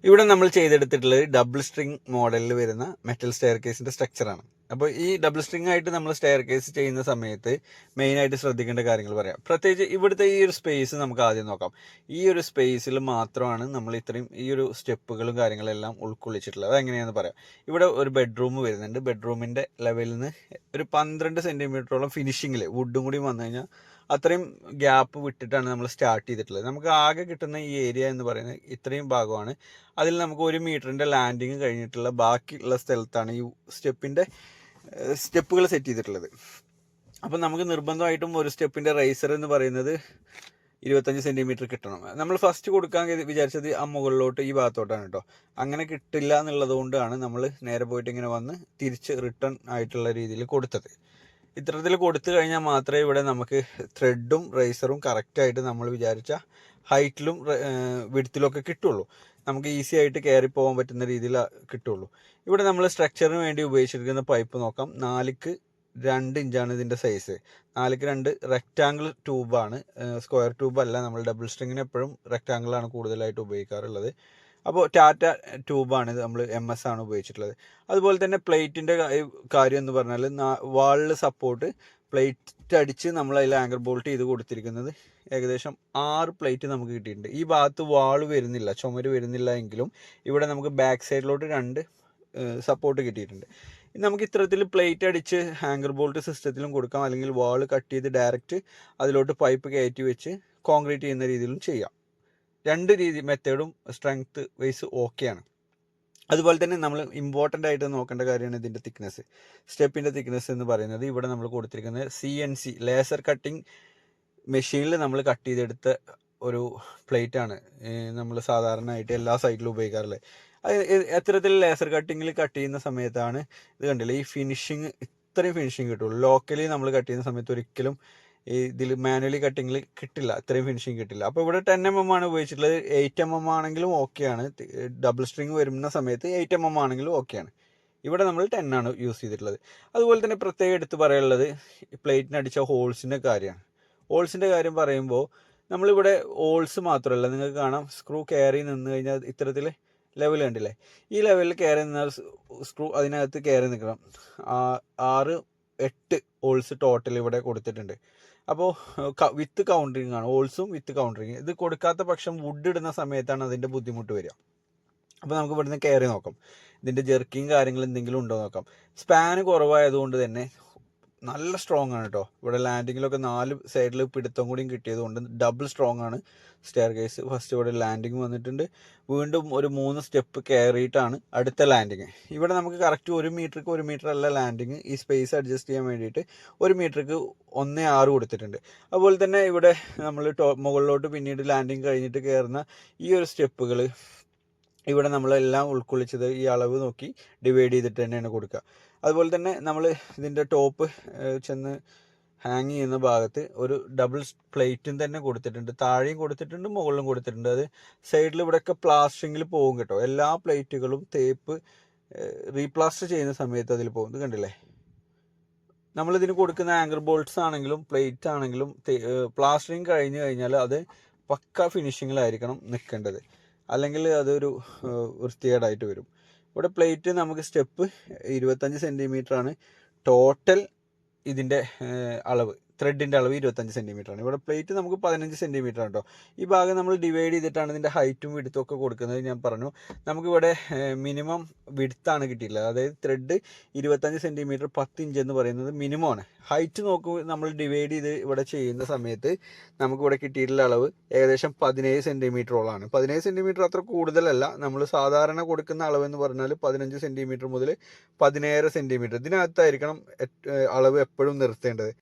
ഇവിടെ നമ്മൾ ചെയ്തെടുത്തിട്ടുള്ളത് double string മോഡലിൽ വരുന്ന മെറ്റൽ സ്റ്റെയർ കേസിന്റെ സ്ട്രക്ചറാണ്. അപ്പോൾ ഈ ഡബിൾ സ്ട്രിങ് ആയിട്ട് നമ്മൾ സ്റ്റെയർ കേസ് ചെയ്യുന്ന സമയത്ത് മെയിനായിട്ട് ശ്രദ്ധിക്കേണ്ട കാര്യങ്ങൾ പറയാം. പ്രത്യേകിച്ച് ഇവിടുത്തെ ഈ ഒരു സ്പേസ് നമുക്ക് ആദ്യം നോക്കാം. ഈ ഒരു സ്പേസിൽ മാത്രമാണ് നമ്മൾ ഇത്രയും ഈ ഒരു സ്റ്റെപ്പുകളും കാര്യങ്ങളെല്ലാം ഉൾക്കൊള്ളിച്ചിട്ടുള്ളത്. അതെങ്ങനെയാണെന്ന് പറയാം. ഇവിടെ ഒരു ബെഡ്റൂം വരുന്നുണ്ട്. ബെഡ്റൂമിന്റെ ലെവലിൽ നിന്ന് ഒരു 12 സെന്റിമീറ്ററോളം ഫിനിഷിങ്ങിൽ വുഡും കൂടി വന്നു കഴിഞ്ഞാൽ അത്രയും ഗ്യാപ്പ് വിട്ടിട്ടാണ് നമ്മൾ സ്റ്റാർട്ട് ചെയ്തിട്ടുള്ളത്. നമുക്ക് ആകെ കിട്ടുന്ന ഈ ഏരിയ എന്ന് പറയുന്നത് ഇത്രയും ഭാഗമാണ്. അതിൽ നമുക്ക് 1 മീറ്ററിൻ്റെ ലാൻഡിങ് കഴിഞ്ഞിട്ടുള്ള ബാക്കിയുള്ള സ്ഥലത്താണ് ഈ സ്റ്റെപ്പുകൾ സെറ്റ് ചെയ്തിട്ടുള്ളത്. അപ്പം നമുക്ക് നിർബന്ധമായിട്ടും ഒരു സ്റ്റെപ്പിൻ്റെ റൈസർ എന്ന് പറയുന്നത് 25 സെൻറ്റിമീറ്റർ കിട്ടണം. നമ്മൾ ഫസ്റ്റ് കൊടുക്കാൻ വിചാരിച്ചത് ആ മുകളിലോട്ട് ഈ ഭാഗത്തോട്ടാണ് കേട്ടോ. അങ്ങനെ കിട്ടില്ല എന്നുള്ളത് കൊണ്ടാണ് നമ്മൾ നേരെ പോയിട്ട് ഇങ്ങനെ വന്ന് തിരിച്ച് റിട്ടേൺ ആയിട്ടുള്ള രീതിയിൽ കൊടുത്തത്. ഇത്തരത്തിൽ കൊടുത്തു കഴിഞ്ഞാൽ മാത്രമേ ഇവിടെ നമുക്ക് ത്രെഡും റൈസറും കറക്റ്റായിട്ട് നമ്മൾ വിചാരിച്ച ഹൈറ്റിലും വിഡ്ത്തിലൊക്കെ കിട്ടുള്ളൂ. നമുക്ക് ഈസി ആയിട്ട് കയറി പോകാൻ പറ്റുന്ന രീതിയിൽ കിട്ടുള്ളൂ. ഇവിടെ നമ്മൾ സ്ട്രക്ചറിന് വേണ്ടി ഉപയോഗിച്ചിരിക്കുന്ന പൈപ്പ് നോക്കാം. 4x2 ഇഞ്ചാണ് ഇതിൻ്റെ സൈസ്. 4x2 റെക്റ്റാങ്കിൾ ട്യൂബാണ്, സ്ക്വയർ ട്യൂബ് അല്ല. നമ്മൾ ഡബിൾ സ്ട്രിങ്ങിന് എപ്പോഴും റെക്റ്റാങ്കിളാണ് കൂടുതലായിട്ട് ഉപയോഗിക്കാറുള്ളത്. അപ്പോൾ ടാറ്റ ട്യൂബാണ്, നമ്മൾ MS ആണ് ഉപയോഗിച്ചിട്ടുള്ളത്. അതുപോലെ തന്നെ പ്ലേറ്റിൻ്റെ കാര്യം എന്ന് പറഞ്ഞാൽ വാളിൽ സപ്പോർട്ട് പ്ലേറ്റ് അടിച്ച് നമ്മൾ അതിൽ ആങ്കർ ബോൾട്ട് ചെയ്ത് കൊടുത്തിരിക്കുന്നത് ഏകദേശം 6 പ്ലേറ്റ് നമുക്ക് കിട്ടിയിട്ടുണ്ട്. ഈ ഭാഗത്ത് വാള് വരുന്നില്ല, ചുമര് വരുന്നില്ല എങ്കിലും ഇവിടെ നമുക്ക് ബാക്ക് സൈഡിലോട്ട് 2 സപ്പോർട്ട് കിട്ടിയിട്ടുണ്ട്. നമുക്ക് ഇത്തരത്തിൽ പ്ലേറ്റ് അടിച്ച് ഹാങ്കർ ബോൾട്ട് സിസ്റ്റത്തിലും കൊടുക്കാം, അല്ലെങ്കിൽ വാള് കട്ട് ചെയ്ത് ഡയറക്റ്റ് അതിലോട്ട് പൈപ്പ് കയറ്റി വെച്ച് കോൺക്രീറ്റ് ചെയ്യുന്ന രീതിയിലും ചെയ്യാം. 2 മെത്തേഡും സ്ട്രെങ്ത് വൈസ് ഓക്കെയാണ്. അതുപോലെ തന്നെ നമ്മൾ ഇമ്പോർട്ടൻ്റ് ആയിട്ട് നോക്കേണ്ട കാര്യമാണ് ഇതിൻ്റെ തിക്നെസ്. സ്റ്റെപ്പിൻ്റെ തിക്നെസ് എന്ന് പറയുന്നത് ഇവിടെ നമ്മൾ കൊടുത്തിരിക്കുന്നത് CNC ലേസർ കട്ടിങ് മെഷീനിൽ നമ്മൾ കട്ട് ചെയ്തെടുത്ത ഒരു പ്ലേറ്റാണ് നമ്മൾ സാധാരണയായിട്ട് എല്ലാ സൈഡിലും ഉപയോഗിക്കാറുള്ളത്. എത്തരത്തിൽ ലേസർ കട്ടിങ്ങിൽ കട്ട് ചെയ്യുന്ന സമയത്താണ് ഇത് കണ്ടില്ല ഈ ഫിനിഷിങ്, ഇത്രയും ഫിനിഷിങ് കിട്ടുള്ളൂ. ലോക്കലി നമ്മൾ കട്ട് ചെയ്യുന്ന സമയത്ത് ഒരിക്കലും ഇതിൽ മാനുവലി കട്ടിങ്ങിൽ കിട്ടില്ല, ഇത്രയും ഫിനിഷിങ് കിട്ടില്ല. അപ്പോൾ ഇവിടെ 10mm ആണ് ഉപയോഗിച്ചിട്ടുള്ളത്. 8mm ആണെങ്കിലും ഓക്കെയാണ്. ഡബിൾ സ്ട്രിങ് വരുന്ന സമയത്ത് 8mm ആണെങ്കിലും ഓക്കെയാണ്. ഇവിടെ നമ്മൾ 10 ആണ് യൂസ് ചെയ്തിട്ടുള്ളത്. അതുപോലെ തന്നെ പ്രത്യേകം എടുത്ത് പറയാനുള്ളത് പ്ലേറ്റിനടിച്ച ഹോൾസിൻ്റെ കാര്യമാണ്. ഹോൾസിൻ്റെ കാര്യം പറയുമ്പോൾ നമ്മളിവിടെ ഹോൾസ് മാത്രമല്ല, നിങ്ങൾക്ക് കാണാം സ്ക്രൂ കയറി നിന്ന് കഴിഞ്ഞാൽ ഇത്തരത്തിൽ ലെവൽ കണ്ടില്ലേ, ഈ ലെവലിൽ കയറി നിന്നാൽ സ്ക്രൂ അതിനകത്ത് കയറി നിൽക്കണം. 6-8 ഹോൾസ് ടോട്ടൽ ഇവിടെ കൊടുത്തിട്ടുണ്ട്. അപ്പോൾ വിത്ത് കൗണ്ടറിങ് ആണ്, ഹോൾസും വിത്ത് കൗണ്ടറിങ്. ഇത് കൊടുക്കാത്ത പക്ഷം വുഡ് ഇടുന്ന സമയത്താണ് അതിൻ്റെ ബുദ്ധിമുട്ട് വരിക. അപ്പോൾ നമുക്ക് ഇവിടുന്ന് കയറി നോക്കാം, ഇതിൻ്റെ ജെർക്കിങ് കാര്യങ്ങൾ എന്തെങ്കിലും ഉണ്ടോ നോക്കാം. സ്പാന് കുറവായതുകൊണ്ട് തന്നെ നല്ല സ്ട്രോങ് ആണ് കേട്ടോ. ഇവിടെ ലാൻഡിങ്ങിലൊക്കെ 4 സൈഡിൽ പിടുത്തം കൂടിയും കിട്ടിയതുകൊണ്ട് ഡബിൾ സ്ട്രോങ് ആണ് സ്റ്റെയർ കേസ്. ഫസ്റ്റ് ഇവിടെ ലാൻഡിങ് വന്നിട്ടുണ്ട്, വീണ്ടും ഒരു 3 സ്റ്റെപ്പ് കയറിയിട്ടാണ് അടുത്ത ലാൻഡിങ്. ഇവിടെ നമുക്ക് കറക്റ്റ് 1 മീറ്റർക്ക് 1 മീറ്റർ അല്ല ലാൻഡിങ്. ഈ സ്പേസ് അഡ്ജസ്റ്റ് ചെയ്യാൻ വേണ്ടിയിട്ട് 1 മീറ്റർക്ക് 1.6 കൊടുത്തിട്ടുണ്ട്. അതുപോലെ തന്നെ ഇവിടെ നമ്മൾ മുകളിലോട്ട് പിന്നീട് ലാൻഡിങ് കഴിഞ്ഞിട്ട് കയറുന്ന ഈ ഒരു സ്റ്റെപ്പുകൾ ഇവിടെ നമ്മളെല്ലാം ഉൾക്കൊള്ളിച്ചത് ഈ അളവ് നോക്കി ഡിവൈഡ് ചെയ്തിട്ട് തന്നെയാണ് കൊടുക്കുക. അതുപോലെ തന്നെ നമ്മൾ ഇതിൻ്റെ ടോപ്പ് ചെന്ന് ഹാങ് ചെയ്യുന്ന ഭാഗത്ത് ഒരു ഡബിൾ പ്ലേറ്റും തന്നെ കൊടുത്തിട്ടുണ്ട്. താഴെയും കൊടുത്തിട്ടുണ്ട്, മുകളിലും കൊടുത്തിട്ടുണ്ട്. അത് സൈഡിൽ ഇവിടെയൊക്കെ പ്ലാസ്റ്ററിങ്ങിൽ പോകും കേട്ടോ. എല്ലാ പ്ലേറ്റുകളും തേപ്പ് റീപ്ലാസ്റ്റർ ചെയ്യുന്ന സമയത്ത് അതിൽ പോകും. ഇത് കണ്ടില്ലേ, നമ്മളിതിന് കൊടുക്കുന്ന ആങ്കർ ബോൾട്ട്സ് ആണെങ്കിലും പ്ലേറ്റ് ആണെങ്കിലും പ്ലാസ്റ്ററിങ് കഴിഞ്ഞ് കഴിഞ്ഞാൽ അത് പക്ക ഫിനിഷിങ്ങിലായിരിക്കണം നിൽക്കേണ്ടത്, അല്ലെങ്കിൽ അതൊരു വൃത്തികേടായിട്ട് വരും. ഇവിടെ പ്ലേറ്റ് നമുക്ക് സ്റ്റെപ്പ് 25 സെൻറ്റിമീറ്റർ ആണ് ടോട്ടൽ. ഇതിൻ്റെ അളവ് ത്രെഡിൻ്റെ അളവ് 25 സെൻറ്റിമീറ്റർ ആണ്. ഇവിടെ പ്ലേറ്റ് നമുക്ക് 15 സെൻറ്റിമീറ്റർ ആണ് കേട്ടോ. ഈ ഭാഗം നമ്മൾ ഡിവൈഡ് ചെയ്തിട്ടാണ് ഇതിൻ്റെ ഹൈറ്റും വിഡ്ത്തും ഒക്കെ കൊടുക്കുന്നത്. ഞാൻ പറഞ്ഞു നമുക്കിവിടെ മിനിമം വിഡ്ത്താണ് കിട്ടിയില്ല. അതായത് ത്രെഡ് 25 സെൻറ്റിമീറ്റർ 10 ഇഞ്ച് എന്ന് പറയുന്നത് മിനിമം ആണ്. ഹൈറ്റ് നോക്കുമ്പോൾ നമ്മൾ ഡിവൈഡ് ചെയ്ത് ഇവിടെ ചെയ്യുന്ന സമയത്ത് നമുക്കിവിടെ കിട്ടിയിട്ടുള്ള അളവ് ഏകദേശം 17 സെൻറ്റിമീറ്ററോളാണ്. 17 സെൻറ്റിമീറ്റർ അത്ര കൂടുതലല്ല. നമ്മൾ സാധാരണ കൊടുക്കുന്ന അളവെന്ന് പറഞ്ഞാൽ 15 സെൻറ്റിമീറ്റർ മുതൽ 17 സെൻറ്റിമീറ്റർ. ഇതിനകത്തായിരിക്കണം അളവ് എപ്പോഴും നിർത്തേണ്ടത്.